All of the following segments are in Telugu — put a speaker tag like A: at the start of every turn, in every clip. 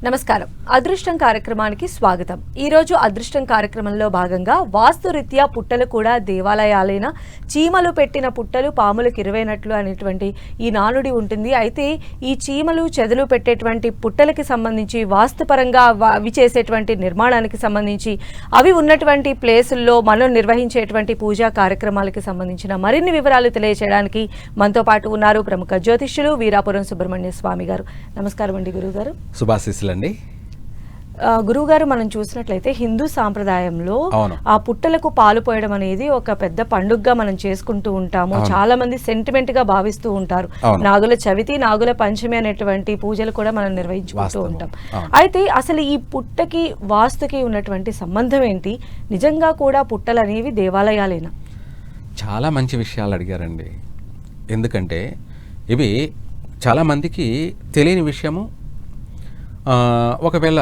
A: నమస్కారం. అదృష్టం కార్యక్రమానికి స్వాగతం. ఈ రోజు అదృష్టం కార్యక్రమంలో భాగంగా వాస్తురీత్యా పుట్టలు కూడా దేవాలయాలైన చీమలు పెట్టిన పుట్టలు పాములకు ఇరువైనట్లు అనేటువంటి ఈ నానుడి ఉంటుంది. అయితే ఈ చీమలు చెదలు పెట్టేటువంటి పుట్టలకి సంబంధించి వాస్తుపరంగా అవి చేసేటువంటి నిర్మాణానికి సంబంధించి అవి ఉన్నటువంటి ప్లేసుల్లో మనం నిర్వహించేటువంటి పూజా కార్యక్రమాలకి సంబంధించిన మరిన్ని వివరాలు తెలియజేయడానికి మనతో పాటు ఉన్నారు ప్రముఖ జ్యోతిష్యులు వీరాపురం సుబ్రహ్మణ్య స్వామి గారు. నమస్కారం అండి గురువుగారు.
B: శుభాశీస్సులండి.
A: గురువుగారు, మనం చూసినట్లయితే హిందూ సాంప్రదాయంలో ఆ పుట్టలకు పాలు పోయడం అనేది ఒక పెద్ద పండుగగా మనం చేసుకుంటూ ఉంటాము. చాలా మంది సెంటిమెంట్ గా భావిస్తూ ఉంటారు. నాగుల చవితి, నాగుల పంచమి అనేటువంటి పూజలు కూడా మనం నిర్వహించుకుంటూ ఉంటాం. అయితే అసలు ఈ పుట్టకి వాస్తుకి ఉన్నటువంటి సంబంధం ఏంటి? నిజంగా కూడా పుట్టలు అనేవి దేవాలయాలేనా?
B: చాలా మంచి విషయాలు అడిగారండి. ఎందుకంటే ఇవి చాలా మందికి తెలియని విషయము, ఒకవేళ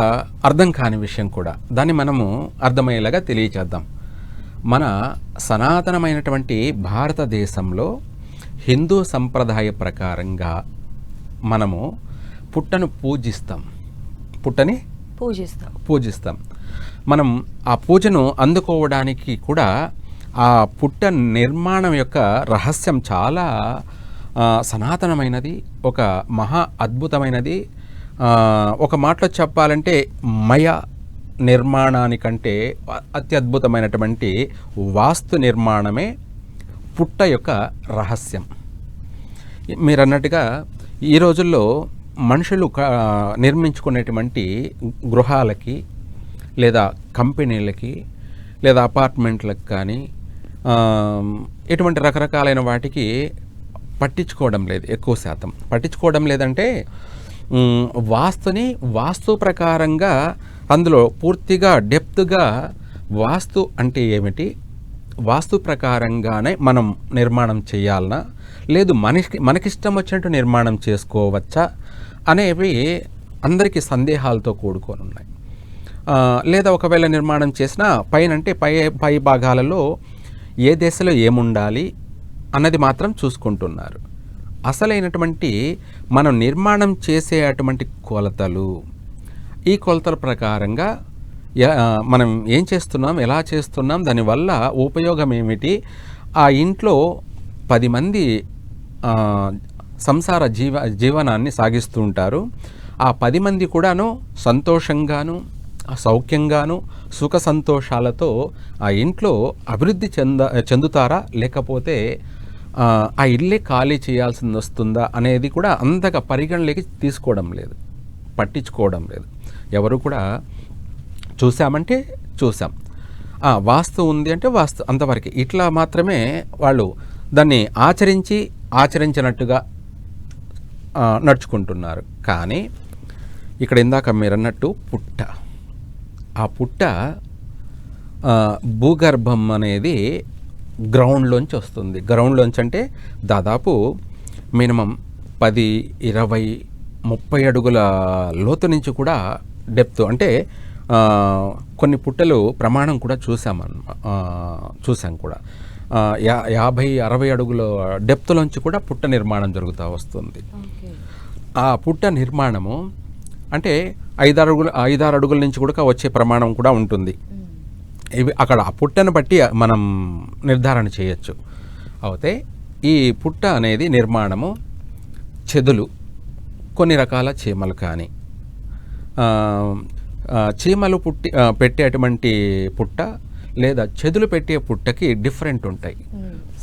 B: అర్థం కాని విషయం కూడా. దాన్ని మనము అర్థమయ్యేలాగా తెలియచేద్దాం. మన సనాతనమైనటువంటి భారతదేశంలో హిందూ సంప్రదాయ ప్రకారంగా మనము పుట్టను పుట్టని పూజిస్తాం. మనం ఆ పూజను అందుకోవడానికి కూడా ఆ పుట్ట నిర్మాణం యొక్క రహస్యం చాలా సనాతనమైనది, ఒక మహా అద్భుతమైనది. ఒక మాటలో చెప్పాలంటే మయ నిర్మాణానికంటే అత్యద్భుతమైనటువంటి వాస్తు నిర్మాణమే పుట్ట యొక్క రహస్యం. మీరు అన్నట్టుగా ఈ రోజుల్లో మనుషులు నిర్మించుకునేటువంటి గృహాలకి లేదా కంపెనీలకి లేదా అపార్ట్మెంట్లకు కానీ ఇటువంటి రకరకాలైన వాటికి పట్టించుకోవడం లేదు. ఎక్కువ శాతం పట్టించుకోవడం లేదంటే వాస్తు ప్రకారంగా అందులో పూర్తిగా డెప్త్గా వాస్తు అంటే ఏమిటి, వాస్తు ప్రకారంగానే మనం నిర్మాణం చేయాలనా, లేదు మనకిష్టం వచ్చినట్టు నిర్మాణం చేసుకోవచ్చా అనేవి అందరికీ సందేహాలతో కూడుకొని ఉన్నాయి. లేదా ఒకవేళ నిర్మాణం చేసినా పైనంటే పై భాగాలలో ఏ దశలో ఏముండాలి అన్నది మాత్రం చూసుకుంటున్నారు. అసలైనటువంటి మనం నిర్మాణం చేసే అటువంటి కొలతలు, ఈ కొలతల ప్రకారంగా మనం ఏం చేస్తున్నాం, ఎలా చేస్తున్నాం, దానివల్ల ఉపయోగం ఏమిటి, ఆ ఇంట్లో 10 మంది సంసార జీవనాన్ని సాగిస్తూ ఉంటారు. ఆ 10 మంది కూడాను సంతోషంగాను సౌఖ్యంగాను సుఖ సంతోషాలతో ఆ ఇంట్లో అభివృద్ధి చెందుతారా, లేకపోతే ఆ ఇల్లే ఖాళీ చేయాల్సింది వస్తుందా అనేది కూడా అంతగా పరిగణలోకి తీసుకోవడం లేదు, పట్టించుకోవడం లేదు. ఎవరు కూడా చూసామంటే చూసాం, వాస్తు ఉంది అంటే వాస్తు, అంతవరకు. ఇట్లా మాత్రమే వాళ్ళు దాన్ని ఆచరించినట్టుగా నడుచుకుంటున్నారు. కానీ ఇక్కడ ఇందాక మీరు అన్నట్టు ఆ పుట్ట భూగర్భం అనేది గ్రౌండ్లోంచి వస్తుంది. గ్రౌండ్లోంచి అంటే దాదాపు మినిమం 10, 20, 30 అడుగుల లోతు నుంచి కూడా డెప్త్. అంటే కొన్ని పుట్టలు ప్రమాణం కూడా చూసాం కూడా 50, 60 అడుగుల డెప్త్లోంచి కూడా పుట్ట నిర్మాణం జరుగుతూ వస్తుంది. ఆ పుట్ట నిర్మాణము అంటే 5-6 అడుగుల నుంచి కూడా వచ్చే ప్రమాణం కూడా ఉంటుంది. ఇవి అక్కడ ఆ పుట్టను బట్టి మనం నిర్ధారణ చేయొచ్చు. అయితే ఈ పుట్ట అనేది నిర్మాణము చెదులు, కొన్ని రకాల చీమలు కానీ చీమలు పెట్టేటువంటి పుట్ట లేదా చెదులు పెట్టే పుట్టకి డిఫరెంట్ ఉంటాయి.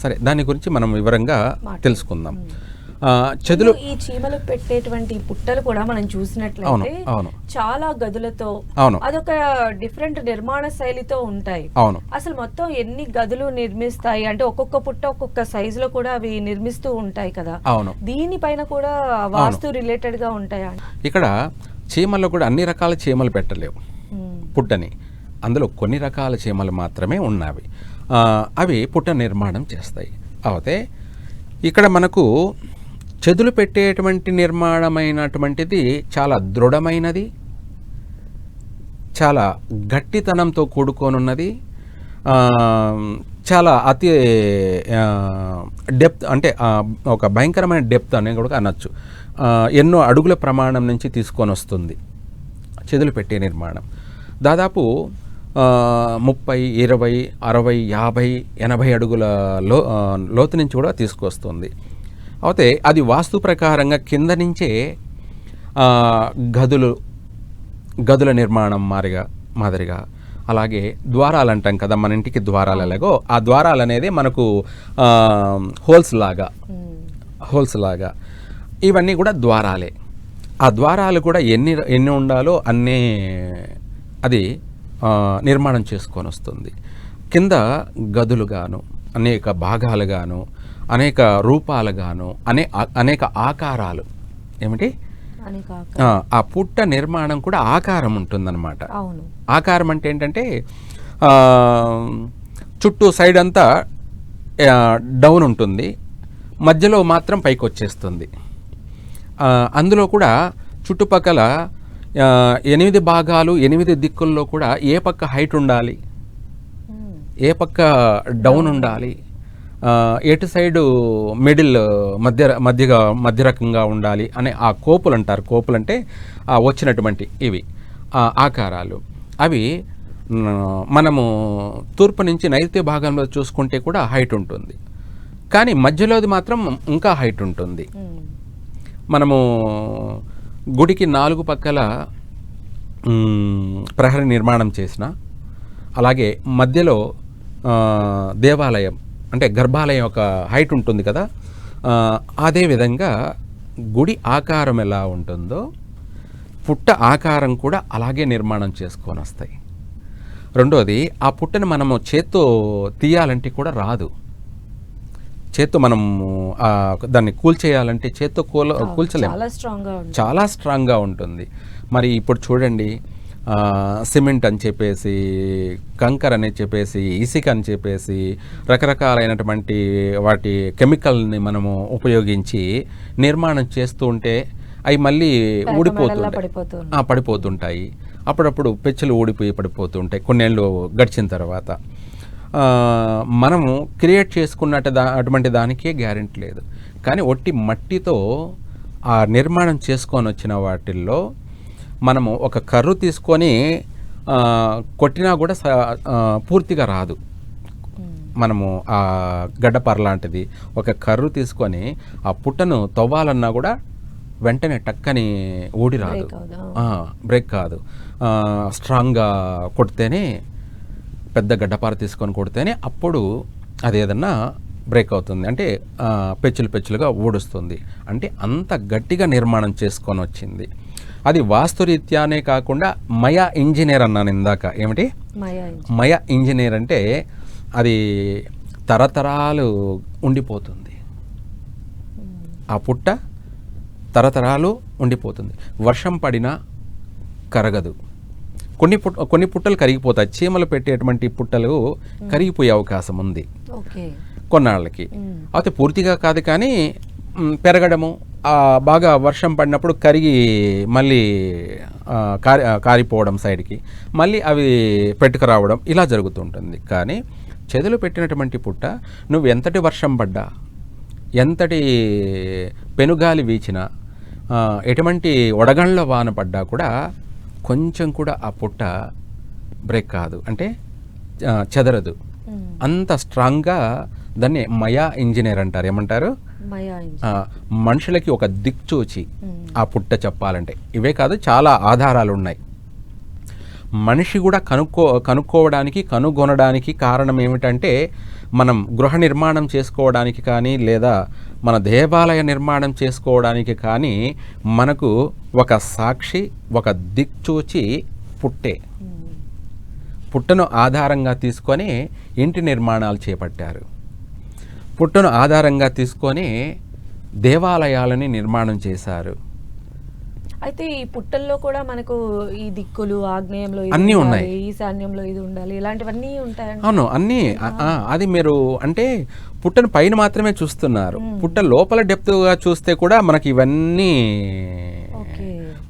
B: సరే, దాని గురించి మనం వివరంగా తెలుసుకుందాం. చెదులు,
A: ఈ చీమలు పెట్టేటువంటి పుట్టలు కూడా మనం చూసినట్లయితే చాలా గదులతో, అదొక డిఫరెంట్ నిర్మాణ శైలితో ఉంటాయి. అసలు మొత్తం ఎన్ని గదులు నిర్మిస్తాయి అంటే ఒక్కొక్క పుట్ట ఒక్కొక్క సైజులో కూడా అవి నిర్మిస్తూ ఉంటాయి కదా. దీనిపైన కూడా వాస్తు రిలేటెడ్ గా ఉంటాయా?
B: ఇక్కడ చీమల్లో కూడా అన్ని రకాల చీమలు పెట్టలేవు పుట్టని. అందులో కొన్ని రకాల చీమలు మాత్రమే ఉన్నవి. అవి పుట్ట నిర్మాణం చేస్తాయి. అయితే ఇక్కడ మనకు చెదులు పెట్టేటువంటి నిర్మాణమైనటువంటిది చాలా దృఢమైనది, చాలా గట్టితనంతో కూడుకొనున్నది, చాలా అతి డెప్త్ అంటే ఒక భయంకరమైన డెప్త్ అనేది కూడా అనొచ్చు. ఎన్నో అడుగుల ప్రమాణం నుంచి తీసుకొని వస్తుంది. చెదులు పెట్టే నిర్మాణం. దాదాపు 30, 20, 60, 50, 80 అడుగుల లోతు నుంచి కూడా తీసుకొస్తుంది. అయితే అది వాస్తు ప్రకారంగా కింద నుంచే గదుల నిర్మాణం మాదిరిగా, అలాగే ద్వారాలు అంటాం కదా మన ఇంటికి ద్వారాలు ఎలాగో, ఆ ద్వారాలు అనేది మనకు హోల్స్ లాగా ఇవన్నీ కూడా ద్వారాలే. ఆ ద్వారాలు కూడా ఎన్ని ఉండాలో అన్నీ అది నిర్మాణం చేసుకొని వస్తుంది. కింద గదులుగాను, అనేక భాగాలుగాను, అనేక రూపాలుగాను, అనేక ఆకారాలు. ఏమిటి? ఆ పుట్ట నిర్మాణం కూడా ఆకారం ఉంటుందన్నమాట. ఆకారం అంటే ఏంటంటే చుట్టూ సైడ్ అంతా డౌన్ ఉంటుంది, మధ్యలో మాత్రం పైకి వచ్చేస్తుంది. అందులో కూడా చుట్టుపక్కల 8 భాగాలు, 8 దిక్కుల్లో కూడా ఏ పక్క హైట్ ఉండాలి, ఏ పక్క డౌన్ ఉండాలి, ఎటు సైడు మిడిల్ మధ్య రకంగా ఉండాలి అనే ఆ కోపులు అంటారు. కోపులు అంటే వచ్చినటువంటి ఇవి ఆకారాలు. అవి మనము తూర్పు నుంచి నైరుతి భాగంలో చూసుకుంటే కూడా హైట్ ఉంటుంది, కానీ మధ్యలోది మాత్రం ఇంకా హైట్ ఉంటుంది. మనము గుడికి 4 పక్కల ప్రహరీ నిర్మాణం చేసిన, అలాగే మధ్యలో దేవాలయం అంటే గర్భాలయం ఒక హైట్ ఉంటుంది కదా, అదేవిధంగా గుడి ఆకారం ఎలా ఉంటుందో పుట్ట ఆకారం కూడా అలాగే నిర్మాణం చేసుకొని వస్తాయి. రెండోది, ఆ పుట్టని మనము చేత్తో తీయాలంటే కూడా రాదు. చేత్తో మనం దాన్ని కూల్చేయాలంటే చేత్తో కూల్చలేము, చాలా స్ట్రాంగ్గా ఉంటుంది. మరి ఇప్పుడు చూడండి, సిమెంట్ అని చెప్పేసి, కంకర్ అని చెప్పేసి, ఇసుక అని చెప్పేసి, రకరకాలైనటువంటి వాటి కెమికల్ని మనము ఉపయోగించి నిర్మాణం చేస్తూ ఉంటే అవి మళ్ళీ పడిపోతుంటాయి. అప్పుడప్పుడు పెచ్చులు ఊడిపోయి పడిపోతుంటాయి కొన్నేళ్ళు గడిచిన తర్వాత. మనము క్రియేట్ చేసుకున్నట్టు అటువంటి దానికే గ్యారెంటీ లేదు. కానీ ఒట్టి మట్టితో ఆ నిర్మాణం చేసుకొని వచ్చిన వాటిల్లో మనము ఒక కర్రు తీసుకొని కొట్టినా కూడా పూర్తిగా రాదు. మనము ఆ గడ్డపర లాంటిది ఒక కర్రు తీసుకొని ఆ పుట్టను తవ్వాలన్నా కూడా వెంటనే టక్కని ఊడి రాదు, బ్రేక్ కాదు. స్ట్రాంగ్గా కొడితేనే, పెద్ద గడ్డపార తీసుకొని కొడితేనే అప్పుడు అది ఏదన్నా బ్రేక్ అవుతుంది, అంటే పెచ్చులుగా ఊడుస్తుంది. అంటే అంత గట్టిగా నిర్మాణం చేసుకొని వచ్చింది. అది వాస్తురీత్యానే కాకుండా మయా ఇంజనీర్ అన్నాను ఇందాక. ఏమిటి మయా ఇంజనీర్ అంటే? అది తరతరాలు ఉండిపోతుంది. ఆ పుట్ట తరతరాలు ఉండిపోతుంది. వర్షం పడినా కరగదు. కొన్ని పుట్టలు కరిగిపోతాయి. చీమలు పెట్టేటువంటి పుట్టలు కరిగిపోయే అవకాశం ఉంది కొన్నాళ్ళకి. అయితే పూర్తిగా కాదు, కానీ పెరగడము, బాగా వర్షం పడినప్పుడు కరిగి మళ్ళీ కారిపోవడం సైడ్కి, మళ్ళీ అవి పెట్టుకురావడం, ఇలా జరుగుతుంటుంది. కానీ చెదలు పెట్టినటువంటి పుట్ట నువ్వు ఎంతటి వర్షం పడ్డా, ఎంతటి పెనుగాలి వీచినా, ఎటువంటి వడగండ్ల వాన పడ్డా కూడా కొంచెం కూడా ఆ పుట్ట బ్రేక్ కాదు, అంటే చెదరదు. అంత స్ట్రాంగ్గా దాన్ని మయా ఇంజనీర్ అంటారు. ఏమంటారు? మనుషులకి ఒక దిక్చూచి ఆ పుట్ట చెప్పాలంటే. ఇవే కాదు, చాలా ఆధారాలు ఉన్నాయి. మనిషి కూడా కనుగొనడానికి కారణం ఏమిటంటే, మనం గృహ నిర్మాణం చేసుకోవడానికి కానీ, లేదా మన దేవాలయ నిర్మాణం చేసుకోవడానికి కానీ మనకు ఒక సాక్షి, ఒక దిక్చూచి పుట్టే. పుట్టను ఆధారంగా తీసుకొని ఇంటి నిర్మాణాలు చేపట్టారు. పుట్టను ఆధారంగా తీసుకొని దేవాలయాలని నిర్మాణం చేశారు.
A: అయితే ఈ పుట్టల్లో కూడా మనకు ఈ దిక్కులు, ఆగ్నేయంలో
B: అన్నీ ఉన్నాయి,
A: ఈశాన్యంలో ఇది ఉండాలి, ఇలాంటివన్నీ ఉంటాయి.
B: అవును, అన్నీ. అది మీరు అంటే పుట్టను పైన మాత్రమే చూస్తున్నారు. పుట్ట లోపల డెప్త్గా చూస్తే కూడా మనకి ఇవన్నీ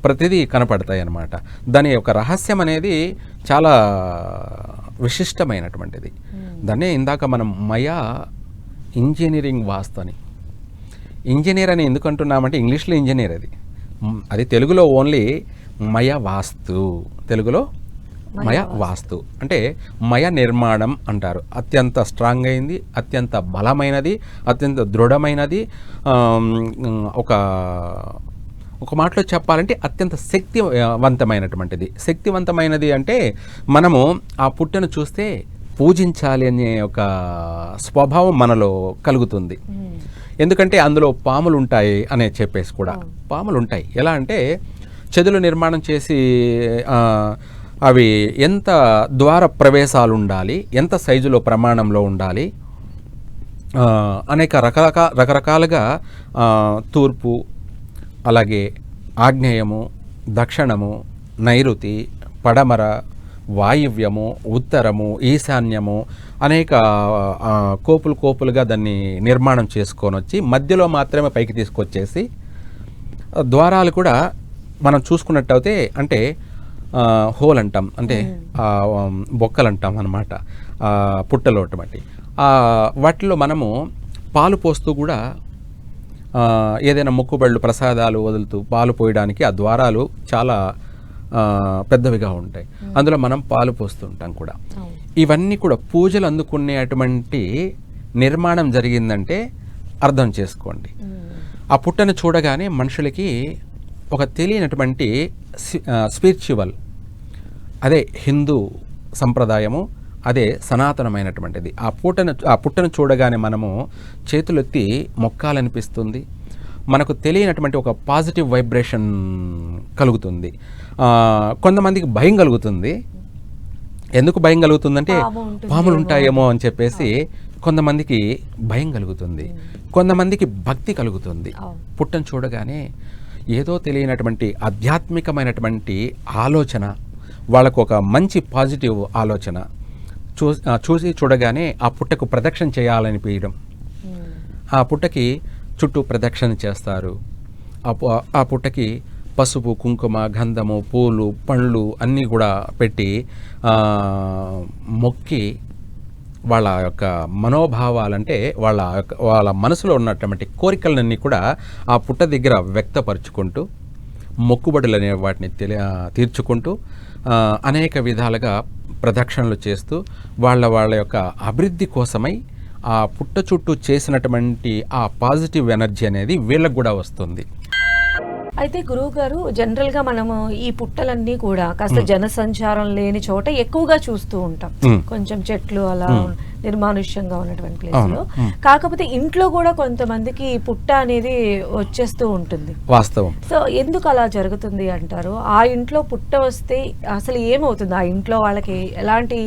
B: ప్రతిదీ కనపడతాయి అన్నమాట. దాని యొక్క రహస్యం అనేది చాలా విశిష్టమైనటువంటిది. దాన్నే ఇందాక మనం మయా ఇంజనీరింగ్ వాస్తు అని, ఇంజనీర్ అని ఎందుకు అంటున్నామంటే ఇంగ్లీష్లో ఇంజనీర్, అది తెలుగులో ఓన్లీ మయ వాస్తు, తెలుగులో మయ వాస్తు అంటే మయ నిర్మాణం అంటారు. అత్యంత స్ట్రాంగ్ అయింది, అత్యంత బలమైనది, అత్యంత దృఢమైనది, ఒక మాటలో చెప్పాలంటే అత్యంత శక్తివంతమైనటువంటిది. శక్తివంతమైనది అంటే మనము ఆ పుట్టను చూస్తే పూజించాలి అనే ఒక స్వభావం మనలో కలుగుతుంది. ఎందుకంటే అందులో పాములు ఉంటాయి అనే చెప్పేసి కూడా పాములు ఉంటాయి. ఎలా అంటే చెదులు నిర్మాణం చేసి అవి ఎంత ద్వార ప్రవేశాలు ఉండాలి, ఎంత సైజులో ప్రమాణంలో ఉండాలి, అనేక రకరకాలుగా తూర్పు, అలాగే ఆగ్నేయము, దక్షిణము, నైరుతి, పడమర, వాయువ్యము, ఉత్తరము, ఈశాన్యము అనేక కోపులుగా దాన్ని నిర్మాణం చేసుకొని వచ్చి మధ్యలో మాత్రమే పైకి తీసుకొచ్చేసి ద్వారాలు కూడా మనం చూసుకున్నట్టయితే అంటే హోల్ అంటాం, అంటే బొక్కలు అంటాం అన్నమాట, పుట్టలో అటువంటి వాటిలో మనము పాలు పోస్తూ కూడా ఏదైనా మొక్కుబళ్ళు ప్రసాదాలు వదులుతూ పాలు పోయడానికి ఆ ద్వారాలు చాలా పెద్దవిగా ఉంటాయి. అందులో మనం పాలు పోస్తుంటాం కూడా. ఇవన్నీ కూడా పూజలు అందుకునేటువంటి నిర్మాణం జరిగిందంటే అర్థం చేసుకోండి. ఆ పుట్టను చూడగానే మనుషులకి ఒక తెలియనటువంటి స్పిరిచువల్, అదే హిందూ సంప్రదాయము, అదే సనాతనమైనటువంటిది. ఆ పుట్టను చూడగానే మనము చేతులెత్తి మొక్కాలనిపిస్తుంది. మనకు తెలియనటువంటి ఒక పాజిటివ్ వైబ్రేషన్ కలుగుతుంది. కొంతమందికి భయం కలుగుతుంది. ఎందుకు భయం కలుగుతుందంటే పాములు ఉంటాయేమో అని చెప్పేసి కొంతమందికి భయం కలుగుతుంది. కొంతమందికి భక్తి కలుగుతుంది. పుట్టను చూడగానే ఏదో తెలియనటువంటి ఆధ్యాత్మికమైనటువంటి ఆలోచన, వాళ్ళకు ఒక మంచి పాజిటివ్ ఆలోచన చూసి చూడగానే ఆ పుట్టకు ప్రదక్షిణ చేయాలనిపించడం, ఆ పుట్టకి చుట్టూ ప్రదక్షిణ చేస్తారు. ఆ పుట్టకి పసుపు, కుంకుమ, గంధము, పూలు, పండ్లు అన్నీ కూడా పెట్టి మొక్కి వాళ్ళ యొక్క మనోభావాలంటే వాళ్ళ మనసులో ఉన్నటువంటి కోరికలన్నీ కూడా ఆ పుట్ట దగ్గర వ్యక్తపరుచుకుంటూ మొక్కుబడులు అనే వాటిని తీర్చుకుంటూ అనేక విధాలుగా ప్రదక్షిణలు చేస్తూ వాళ్ళ యొక్క అభివృద్ధి కోసమై ఆ పుట్ట చుట్టూ చేసినటువంటి ఆ పాజిటివ్ ఎనర్జీ అనేది వీళ్ళకు కూడా వస్తుంది.
A: అయితే గురువు గారు, జనరల్గా మనము ఈ పుట్టలన్నీ కూడా కాస్త జనసంచారం లేని చోట ఎక్కువగా చూస్తూ ఉంటాం. కొంచెం చెట్లు అలా నిర్మానుష్యంగా ఉన్నటువంటి ప్లేస్ లో. కాకపోతే ఇంట్లో కూడా కొంతమందికి ఈ పుట్ట అనేది వచ్చేస్తూ ఉంటుంది.
B: వాస్తవం.
A: సో ఎందుకు అలా జరుగుతుంది అంటారు? ఆ ఇంట్లో పుట్ట వస్తే అసలు ఏమవుతుంది? ఆ ఇంట్లో వాళ్ళకి ఎలాంటి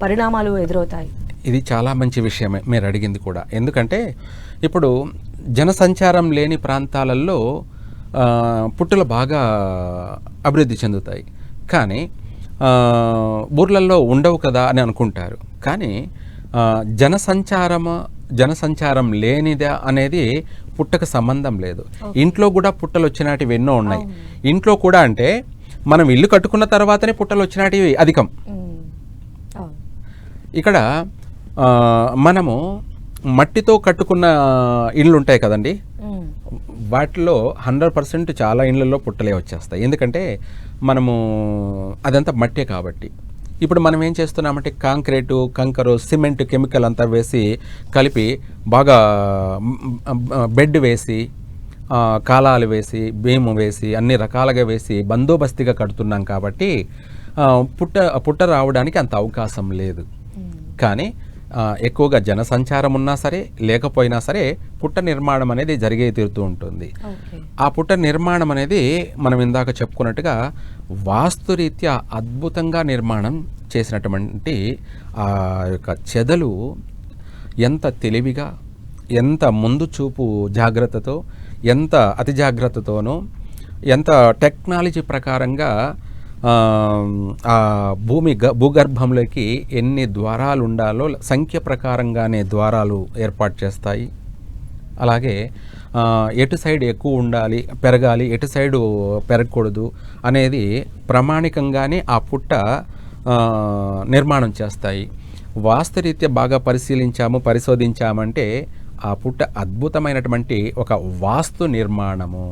A: పరిణామాలు ఎదురవుతాయి?
B: ఇది చాలా మంచి విషయమే మీరు అడిగింది కూడా. ఎందుకంటే ఇప్పుడు జనసంచారం లేని ప్రాంతాలలో పుట్టలు బాగా అభివృద్ధి చెందుతాయి. కానీ ఊర్లలో ఉండవు కదా అని అనుకుంటారు. కానీ జనసంచారం లేనిదా అనేది పుట్టకు సంబంధం లేదు. ఇంట్లో కూడా పుట్టలు వచ్చినటివి ఎన్నో ఉన్నాయి. ఇంట్లో కూడా అంటే మనం ఇల్లు కట్టుకున్న తర్వాతనే పుట్టలు వచ్చినటివి అధికం. ఇక్కడ మనము మట్టితో కట్టుకున్న ఇళ్ళు ఉంటాయి కదండి, వాటిలో 100% చాలా ఇళ్లలో పుట్టలే వచ్చేస్తాయి. ఎందుకంటే మనము అదంతా మట్టే కాబట్టి. ఇప్పుడు మనం ఏం చేస్తున్నామంటే కాంక్రీటు, కంకరు, సిమెంట్, కెమికల్ అంతా వేసి కలిపి బాగా బెడ్ వేసి, కాలాలు వేసి, బీము వేసి, అన్ని రకాలుగా వేసి బందోబస్తుగా కడుతున్నాం కాబట్టి పుట్ట రావడానికి అంత అవకాశం లేదు. కానీ ఎక్కువగా జనసంచారం ఉన్నా సరే లేకపోయినా సరే పుట్ట నిర్మాణం అనేది జరిగే తీరుతూ ఉంటుంది. ఆ పుట్ట నిర్మాణం అనేది మనం ఇందాక చెప్పుకున్నట్టుగా వాస్తురీత్యా అద్భుతంగా నిర్మాణం చేసినటువంటి ఆ యొక్క చెదలు ఎంత తెలివిగా, ఎంత ముందు చూపు జాగ్రత్తతో, ఎంత అతి జాగ్రత్తతోనూ, ఎంత టెక్నాలజీ ప్రకారంగా ఆ భూగర్భంలోకి ఎన్ని ద్వారాలు ఉండాలో సంఖ్య ప్రకారంగానే ద్వారాలు ఏర్పాటు చేస్తాయి. అలాగే ఎటు సైడ్ ఎక్కువ ఉండాలి, పెరగాలి, ఎటు సైడు పెరగకూడదు అనేది ప్రామాణికంగానే ఆ పుట్ట నిర్మాణం చేస్తాయి. వాస్తురీత్యా బాగా పరిశోధించామంటే ఆ పుట్ట అద్భుతమైనటువంటి ఒక వాస్తు నిర్మాణము.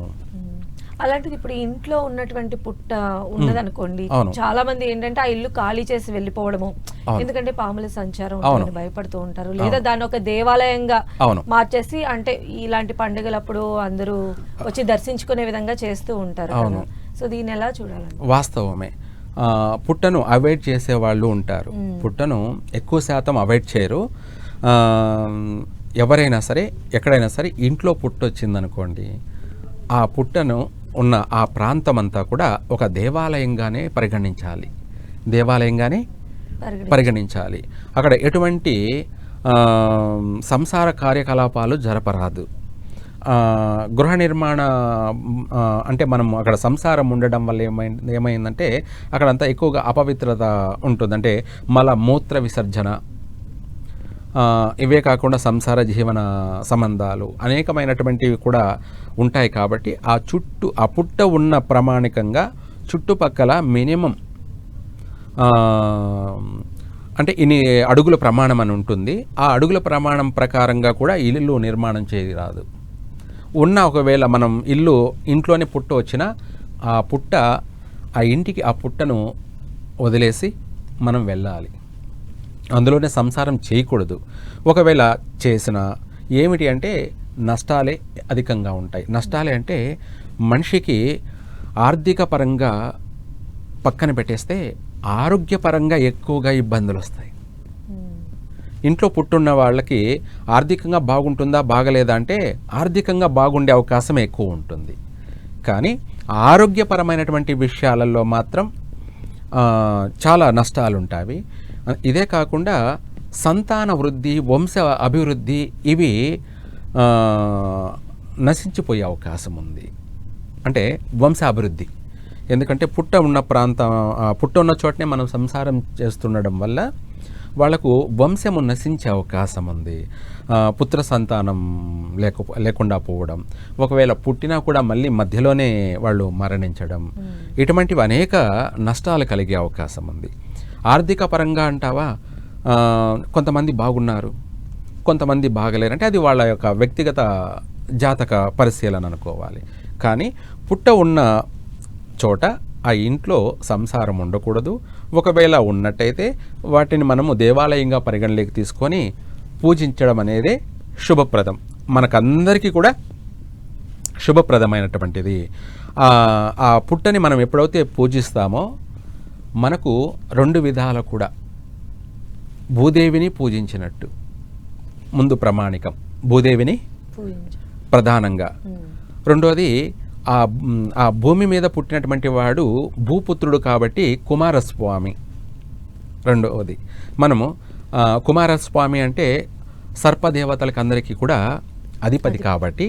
A: అలాంటిది ఇప్పుడు ఇంట్లో ఉన్నటువంటి పుట్ట ఉన్నదనుకోండి,
B: అవును.
A: చాలా మంది ఏంటంటే ఆ ఇల్లు ఖాళీ చేసి వెళ్ళిపోవడము,
B: అవును.
A: ఎందుకంటే పాముల సంచారం
B: అవును.
A: ఉంటుందని భయపడుతూ ఉంటారు, లేదా దాన్ని ఒక దేవాలయంగా
B: అవును.
A: మార్చేసి అంటే ఇలాంటి పండుగలప్పుడు అందరూ వచ్చి దర్శించుకునే విధంగా చేస్తూ ఉంటారు
B: అవును.
A: కదా. సో దీన్ని ఎలా చూడాలండి?
B: వాస్తవమే. పుట్టను అవాయిడ్ చేసేవాళ్ళు ఉంటారు. పుట్టను ఎక్కువ శాతం అవాయిడ్ చేయరు. ఎవరైనా సరే ఎక్కడైనా సరే ఇంట్లో పుట్టొచ్చిందనుకోండి, ఆ పుట్టను ఉన్న ఆ ప్రాంతం అంతా కూడా ఒక దేవాలయంగానే దేవాలయంగానే పరిగణించాలి. అక్కడ ఎటువంటి సంసార కార్యకలాపాలు జరపరాదు. గృహ నిర్మాణ అంటే మనం అక్కడ సంసారం ఉండడం వల్ల ఏమైందంటే అక్కడంతా ఎక్కువగా అపవిత్రత ఉంటుంది. అంటే మూత్ర విసర్జన, ఇవే కాకుండా సంసార జీవన సంబంధాలు అనేకమైనటువంటివి కూడా ఉంటాయి. కాబట్టి ఆ పుట్ట ఉన్న ప్రామాణికంగా చుట్టుపక్కల మినిమం అంటే ఇన్ని అడుగుల ప్రమాణం అని ఉంటుంది. ఆ అడుగుల ప్రమాణం ప్రకారంగా కూడా ఇల్లు నిర్మాణం చేయరాదు. ఒకవేళ మనం ఇంట్లోనే పుట్ట వచ్చినా ఆ ఇంటికి ఆ పుట్టను వదిలేసి మనం వెళ్ళాలి. అందులోనే సంసారం చేయకూడదు. ఒకవేళ చేసినా ఏమిటి అంటే నష్టాలే అధికంగా ఉంటాయి. నష్టాలే అంటే మనిషికి ఆర్థిక పరంగా పక్కన పెట్టేస్తే ఆరోగ్యపరంగా ఎక్కువగా ఇబ్బందులు వస్తాయి. ఇంట్లో పుట్టున్న వాళ్ళకి ఆర్థికంగా బాగుంటుందా బాగలేదా అంటే ఆర్థికంగా బాగుండే అవకాశం ఎక్కువ ఉంటుంది. కానీ ఆరోగ్యపరమైనటువంటి విషయాలలో మాత్రం చాలా నష్టాలు ఉంటాయి. ఇదే కాకుండా సంతాన వృద్ధి, వంశ అభివృద్ధి ఇవి నశించిపోయే అవకాశం ఉంది. అంటే వంశాభివృద్ధి, ఎందుకంటే పుట్ట ఉన్న చోటనే మనం సంసారం చేస్తుండడం వల్ల వాళ్లకు వంశము నశించే అవకాశం ఉంది. పుత్ర సంతానం లేకుండా పోవడం, ఒకవేళ పుట్టినా కూడా మళ్ళీ మధ్యలోనే వాళ్ళు మరణించడం, ఇటువంటివి అనేక నష్టాలు కలిగే అవకాశం ఉంది. ఆర్థిక పరంగా అంటావా, కొంతమంది బాగున్నారు, కొంతమంది బాగలేరు. అంటే అది వాళ్ళ యొక్క వ్యక్తిగత జాతక పరిశీలన అనుకోవాలి. కానీ పుట్ట ఉన్న చోట ఆ ఇంట్లో సంసారం ఉండకూడదు. ఒకవేళ ఉన్నట్టయితే వాటిని మనము దేవాలయంగా పరిగణలోకి తీసుకొని పూజించడం అనేది శుభప్రదం, మనకందరికీ కూడా శుభప్రదమైనటువంటిది. ఆ పుట్టని మనం ఎప్పుడైతే పూజిస్తామో మనకు రెండు విధాల కూడా భూదేవిని పూజించినట్టు. ముందు ప్రమాణికం భూదేవిని ప్రధానంగా. రెండోది ఆ భూమి మీద పుట్టినటువంటి వాడు భూపుత్రుడు కాబట్టి కుమారస్వామి. రెండవది మనము కుమారస్వామి అంటే సర్పదేవతలకు అందరికీ కూడా అధిపతి కాబట్టి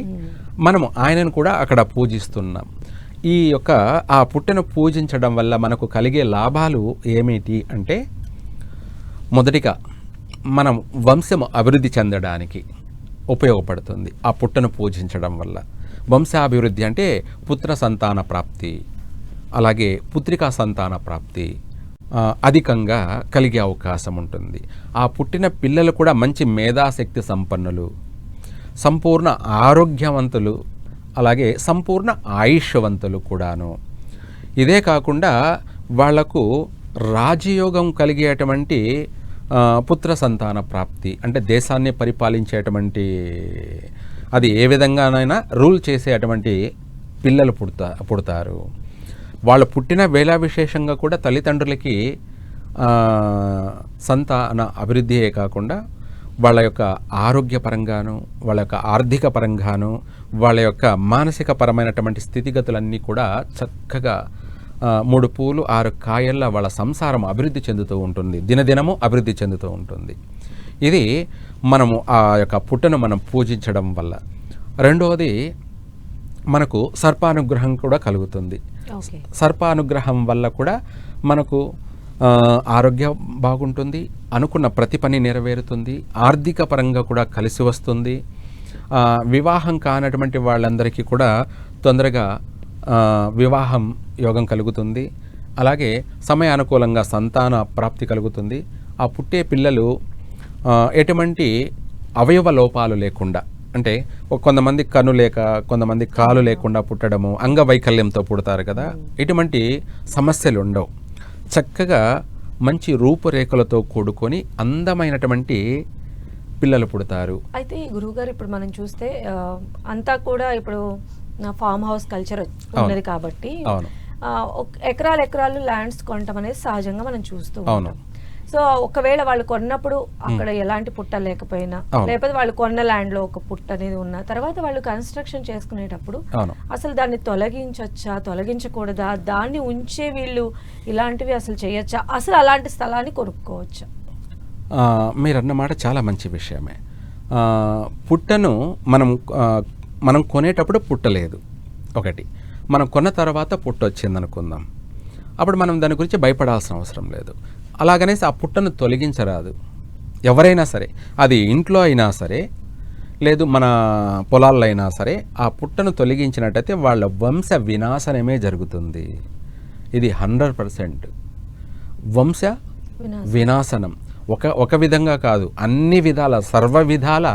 B: మనము ఆయనను కూడా అక్కడ పూజిస్తున్నాం. ఆ పుట్టను పూజించడం వల్ల మనకు కలిగే లాభాలు ఏమిటి అంటే, మొదటిగా మనం వంశము అభివృద్ధి చెందడానికి ఉపయోగపడుతుంది ఆ పుట్టను పూజించడం వల్ల. వంశాభివృద్ధి అంటే పుత్ర సంతాన ప్రాప్తి, అలాగే పుత్రికా సంతాన ప్రాప్తి అధికంగా కలిగే అవకాశం ఉంటుంది. ఆ పుట్టిన పిల్లలు కూడా మంచి మేధాశక్తి సంపన్నులు, సంపూర్ణ ఆరోగ్యవంతులు, అలాగే సంపూర్ణ ఆయుష్వంతులు కూడాను. ఇదే కాకుండా వాళ్లకు రాజయోగం కలిగేటువంటి పుత్ర సంతాన ప్రాప్తి, అంటే దేశాన్ని పరిపాలించేటువంటి, అది ఏ విధంగానైనా రూల్ చేసేటువంటి పిల్లలు పుడతారు. వాళ్ళు పుట్టిన వేళ విశేషంగా కూడా తల్లిదండ్రులకి సంతాన అభివృద్ధియే కాకుండా వాళ్ళ యొక్క ఆరోగ్యపరంగాను, వాళ్ళ యొక్క ఆర్థిక పరంగాను, వాళ్ళ యొక్క మానసిక పరమైనటువంటి స్థితిగతులన్నీ కూడా చక్కగా 3 పూలు 6 కాయల్లా వాళ్ళ సంసారం అభివృద్ధి చెందుతూ ఉంటుంది, దినదినము అభివృద్ధి చెందుతూ ఉంటుంది. ఇది మనము ఆ యొక్క పుట్టను మనం పూజించడం వల్ల. రెండవది మనకు సర్పానుగ్రహం కూడా కలుగుతుంది. సర్పానుగ్రహం వల్ల కూడా మనకు ఆరోగ్యం బాగుంటుంది, అనుకున్న ప్రతి పని నెరవేరుతుంది, ఆర్థిక పరంగా కూడా కలిసి వస్తుంది. వివాహం కానటువంటి వాళ్ళందరికీ కూడా తొందరగా వివాహం యోగం కలుగుతుంది. అలాగే సమయానుకూలంగా సంతాన ప్రాప్తి కలుగుతుంది. ఆ పుట్టే పిల్లలు ఎటువంటి అవయవ లోపాలు లేకుండా, అంటే కొంతమంది కన్ను లేక, కొంతమంది కాలు లేకుండా పుట్టడము, అంగవైకల్యంతో పుడతారు కదా, ఇటువంటి సమస్యలు ఉండవు. చక్కగా మంచి రూపురేఖలతో కూడుకొని అందమైనటువంటి పిల్లలు పుడతారు.
A: అయితే ఈ గురువుగారు ఇప్పుడు మనం చూస్తే అంతా కూడా ఇప్పుడు ఫామ్ హౌస్ కల్చర్ ఉన్నది కాబట్టి
B: అవును.
A: ఎకరాలు ల్యాండ్స్ కొనటం అనేది సహజంగా మనం చూస్తూ
B: అవును.
A: ఉంటాం. సో ఒకవేళ వాళ్ళు కొన్నప్పుడు అక్కడ ఎలాంటి పుట్ట లేకపోయినా,
B: అవును.
A: లేకపోతే వాళ్ళు కొన్న ల్యాండ్ లో ఒక పుట్ట అనేది ఉన్న తర్వాత వాళ్ళు కన్స్ట్రక్షన్ చేసుకునేటప్పుడు
B: అవును.
A: అసలు దాన్ని తొలగించొచ్చా, తొలగించకూడదా, దాన్ని ఉంచే వీళ్ళు ఇలాంటివి అసలు చేయొచ్చా, అసలు అలాంటి స్థలాన్ని కొనుక్కోవచ్చా?
B: మీరు అన్నమాట చాలా మంచి విషయమే. పుట్టను మనం కొనేటప్పుడు పుట్టలేదు ఒకటి, మనం కొన్న తర్వాత పుట్ట వచ్చింది అనుకుందాం, అప్పుడు మనం దాని గురించి భయపడాల్సిన అవసరం లేదు. అలాగనేసి ఆ పుట్టను తొలగించరాదు. ఎవరైనా సరే, అది ఇంట్లో అయినా సరే, లేదు మన పొలాల్లో అయినా సరే, ఆ పుట్టను తొలగించినట్టయితే వాళ్ళ వంశ వినాశనమే జరుగుతుంది. ఇది 100% వంశ వినాశనం. ఒక విధంగా కాదు, అన్ని విధాల, సర్వ విధాల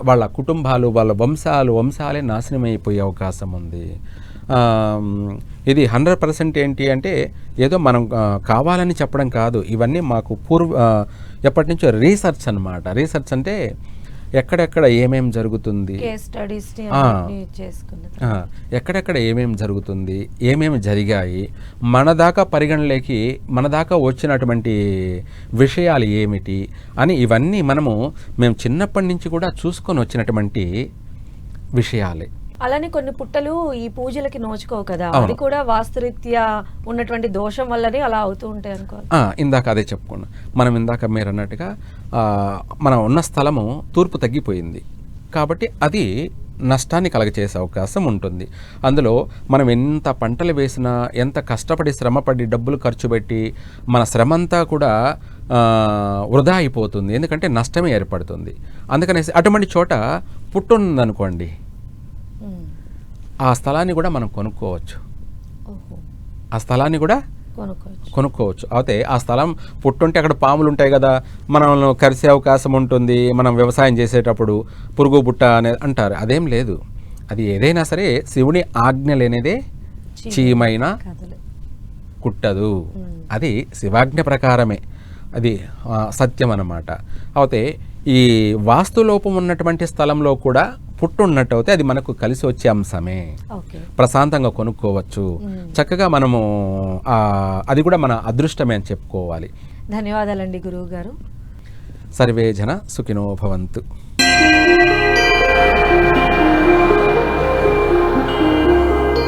B: వాళ్ళ కుటుంబాలు, వాళ్ళ వంశాలే నాశనం అయిపోయే అవకాశం ఉంది. ఇది 100% ఏంటి అంటే ఏదో మనం కావాలని చెప్పడం కాదు, ఇవన్నీ మాకు ఎప్పటి నుంచో రీసెర్చ్ అన్నమాట. రీసెర్చ్ అంటే ఎక్కడెక్కడ ఏమేం జరుగుతుంది, ఎక్కడెక్కడ ఏమేమి జరుగుతుంది, ఏమేమి జరిగాయి, మన దాకా వచ్చినటువంటి విషయాలు ఏమిటి అని ఇవన్నీ మేము చిన్నప్పటి నుంచి కూడా చూసుకొని వచ్చినటువంటి విషయాలే.
A: అలానే కొన్ని పుట్టలు ఈ పూజలకి నోచుకోవు కదా, అది కూడా వాస్తురీత్యా ఉన్నటువంటి దోషం వల్లనే అలా అవుతూ ఉంటాయి అనుకోవాలి.
B: ఇందాక అదే చెప్పుకున్నాం మనం, ఇందాక మీరు అన్నట్టుగా మనం ఉన్న స్థలము తూర్పు తగ్గిపోయింది కాబట్టి అది నష్టాన్ని కలగచేసే అవకాశం ఉంటుంది. అందులో మనం ఎంత పంటలు వేసినా, ఎంత కష్టపడి శ్రమపడి డబ్బులు ఖర్చు పెట్టి మన శ్రమంతా కూడా వృధా అయిపోతుంది, ఎందుకంటే నష్టమే ఏర్పడుతుంది. అందుకనేసి అటువంటి చోట పుట్టు ఉందనుకోండి, ఆ స్థలాన్ని కూడా మనం కొనుక్కోవచ్చు. అయితే ఆ స్థలం పుట్టుంటే అక్కడ పాములు ఉంటాయి కదా, మనం కరిసే అవకాశం ఉంటుంది. మనం వ్యవసాయం చేసేటప్పుడు పురుగు బుట్ట అనేది అంటారు, అదేం లేదు. అది ఏదైనా సరే శివుని ఆజ్ఞ లేనిదే చీమైనా కుట్టదు, అది శివాజ్ఞ ప్రకారమే, అది సత్యం అన్నమాట. అయితే ఈ వాస్తులోపం ఉన్నటువంటి స్థలంలో కూడా పుట్టు ఉన్నట్టు అయితే అది మనకు కలిసి వచ్చే అంశమే. ప్రశాంతంగా కొనుక్కోవచ్చు చక్కగా మనము, అది కూడా మన అదృష్టమే అని చెప్పుకోవాలి.
A: ధన్యవాదాలండి గురువు గారు.
B: సర్వే జన సుఖినో భవంతు.